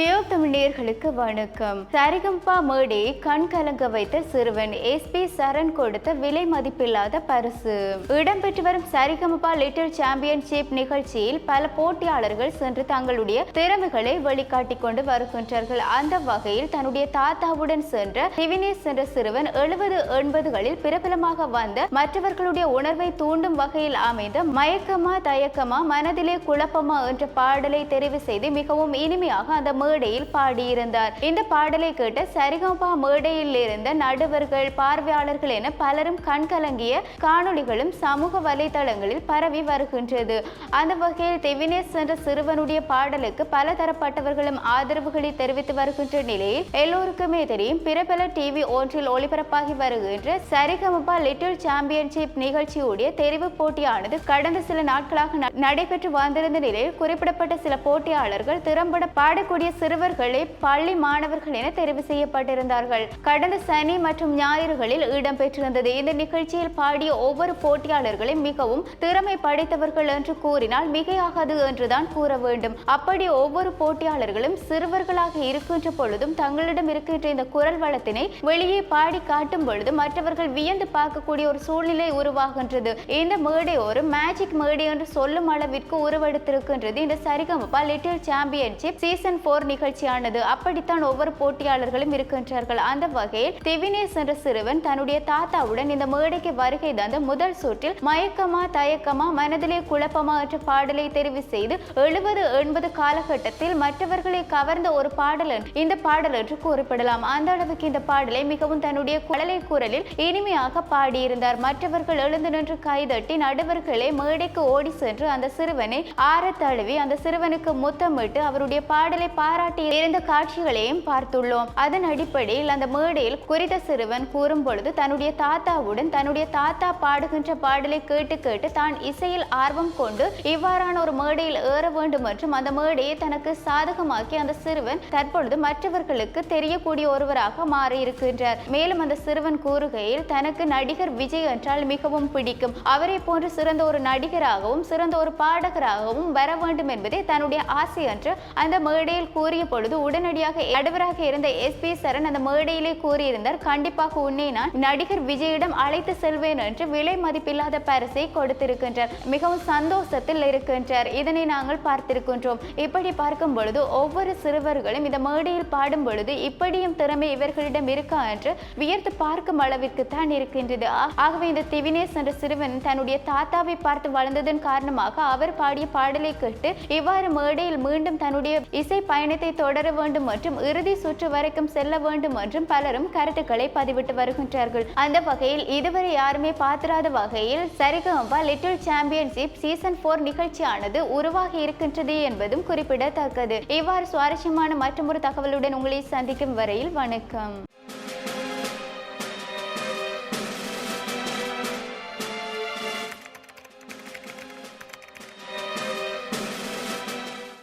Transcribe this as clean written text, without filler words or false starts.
தமிழர்களுக்கு வணக்கம். சரிகம்பா மேடையை கண்கலங்க வைத்த சிறுவன் எஸ்பி சரண் கொடுத்த விலை மதிப்பில்லாத பரிசு. இடம்பெற்று வரும் சரிகம்பா லிட்டில் சாம்பியன்ஷிப் நிகழ்ச்சியில் பல போட்டியாளர்கள் சென்று தங்களுடைய திறமைகளை வெளிக்காட்டிக் கொண்டு வருகின்றார்கள். அந்த வகையில் தன்னுடைய தாத்தாவுடன் சென்ற திவினேஷ் என்ற சிறுவன் 70-80களில் பிரபலமாக வந்த மற்றவர்களுடைய உணர்வை தூண்டும் வகையில் அமைந்த மயக்கமா தயக்கமா மனதிலே குழப்பமா என்ற பாடலை தெரிவு செய்து மிகவும் இனிமையாக அந்த மேடையில் பாடியிருந்தார். இந்த பாடலை கேட்ட சரிகம்பா மேடையில் இருந்த நடுவர்கள், பார்வையாளர்கள் என பலரும் கண்கலங்கிய காணொளிகளும் சமூக வலைதளங்களில் பரவி வருகின்றது. அந்த வகையில் திவினேஷ் என்ற சிறுவனுடைய பாடலுக்கு பல தரப்பட்டவர்களும் ஆதரவுகளை தெரிவித்து வருகின்ற நிலையில் எல்லோருக்குமே தெரியும், பிரபல டிவி ஒன்றில் ஒளிபரப்பாகி வருகின்ற சரிகம்பா லிட்டில் சாம்பியன்ஷிப் நிகழ்ச்சியுடைய தெரிவு போட்டியானது கடந்த சில நாட்களாக நடைபெற்று வந்திருந்த நிலையில் குறிப்பிடப்பட்ட சில போட்டியாளர்கள் திறம்பட பாடக்கூடிய சிறுவர்களை பள்ளி மாணவர்கள் என தெரிவு செய்யப்பட்டிருந்தார்கள். கடந்த சனி மற்றும் ஞாயிறுகளில் இடம்பெற்றிருந்தது. இந்த நிகழ்ச்சியில் பாடிய ஒவ்வொரு போட்டியாளர்களையும் மிகவும் திறமை படைத்தவர்கள் என்று கூறினால் மிகையாகாது என்றுதான் கூற வேண்டும். அப்படி ஒவ்வொரு போட்டியாளர்களும் சிறுவர்களாக இருக்கின்ற பொழுதும் தங்களிடம் இருக்கின்ற இந்த குரல் வளத்தினை வெளியே பாடி காட்டும் பொழுது மற்றவர்கள் வியந்து பார்க்கக்கூடிய ஒரு சூழ்நிலை உருவாகின்றது. இந்த மேடை ஒரு மேஜிக் மேடை என்று சொல்லும் அளவிற்கு உருவெடுத்திருக்கின்றது இந்த சரிகம்பா லிட்டில் சாம்பியன்ஷிப் சீசன் 4 நிகழ்ச்சியானது. அப்படித்தான் ஒவ்வொரு போட்டியாளர்களும் இருக்கின்றார்கள். அந்த வகையில் திவினேஷ் என்ற சிறுவன் தன்னுடைய தாத்தாவுடன் இந்த மேடைக்கு வருகை தந்த முதல் சுற்றில் மயக்கமா தயக்கமா மனதிலே குழப்பமா என்ற பாடலை தெரிவு செய்து 70-80 காலகட்டத்தில் மற்றவர்களை கவர்ந்த ஒரு பாடல் இந்த பாடல் என்று குறிப்பிடலாம். அந்த அளவுக்கு இந்த பாடலை மிகவும் தன்னுடைய குழலை குரலில் இனிமையாக பாடியிருந்தார். மற்றவர்கள் எழுந்து நின்று கைதட்டி நடுவர்களை மேடைக்கு ஓடி சென்று அந்த சிறுவனை ஆற தழுவி அந்த சிறுவனுக்கு முத்தமிட்டு அவருடைய பாடலை பாராட்டி இருந்த காட்சிகளையும் பார்த்துள்ளோம். அதன் அடிப்படையில் அந்த மேடையில் குறித்த சிறுவன் கூறும் பொழுது தன்னுடைய தாத்தாவுடன் தன்னுடைய தாத்தா பாடுகின்ற பாடலை கேட்டு கேட்டு தான் இசையில் ஆர்வம் கொண்டு இவ்வாறான ஒரு மேடையில் ஏற வேண்டும் என்றும் அந்த மேடையை தனக்கு சாதகமாக்கி அந்த சிறுவன் தற்பொழுது மற்றவர்களுக்கு தெரியக்கூடிய ஒருவராக மாறி இருக்கின்றார். மேலும் அந்த சிறுவன் கூறுகையில் தனக்கு நடிகர் விஜய் என்றால் மிகவும் பிடிக்கும், அவரை போன்று சிறந்த ஒரு நடிகராகவும் சிறந்த ஒரு பாடகராகவும் வர வேண்டும் என்பதே தன்னுடைய ஆசை என்று அந்த மேடையில் கூறிய பொழுது உடனடியாக நடுவராக இருந்த எஸ்பி சரண் அந்த மேடையிலே கூறியிருந்தார், கண்டிப்பாக உன்னை நான் நடிகர் விஜயிடம் அழைத்து செல்வேன் என்று விலை மதிப்பில்லாத பரிசை கொடுத்திருக்கின்றார். மிகவும் சந்தோஷத்தில் இருக்கின்றார். இதனை நாங்கள் பார்த்திருக்கின்றோம். இப்படி பார்க்கும் பொழுது ஒவ்வொரு சிறுவர்களும் இந்த மேடையில் பாடும் பொழுது இப்படியும் திறமை இவர்களிடம் இருக்கா என்று வியர்த்து பார்க்கும் அளவிற்கு தான் இருக்கின்றது. ஆகவே இந்த திவினேஷ் என்ற சிறுவன் தன்னுடைய தாத்தாவை பார்த்து வளர்ந்ததன் காரணமாக அவர் பாடிய பாடலை கேட்டு இவ்வாறு மேடையில் மீண்டும் தன்னுடைய இசை பயணத்தை தொடர வேண்டும் மற்றும் இறுதி சுற்று வரைக்கும் செல்ல வேண்டும் என்றும் பலரும் கருத்துக்களை பதிவிட்டு வருகின்றார்கள். அந்த வகையில் இதுவரை யாருமே பார்த்திராத வகையில் சரிகம்பா லிட்டில் சாம்பியன்ஷிப் சீசன் 4 நிகழ்ச்சியானது உருவாகி இருக்கின்றது என்பதும் குறிப்பிடத்தக்கது. இவ்வாறு சுவாரஸ்யமான மற்றொரு தகவலுடன் உங்களை சந்திக்கும் வரையில் வணக்கம்.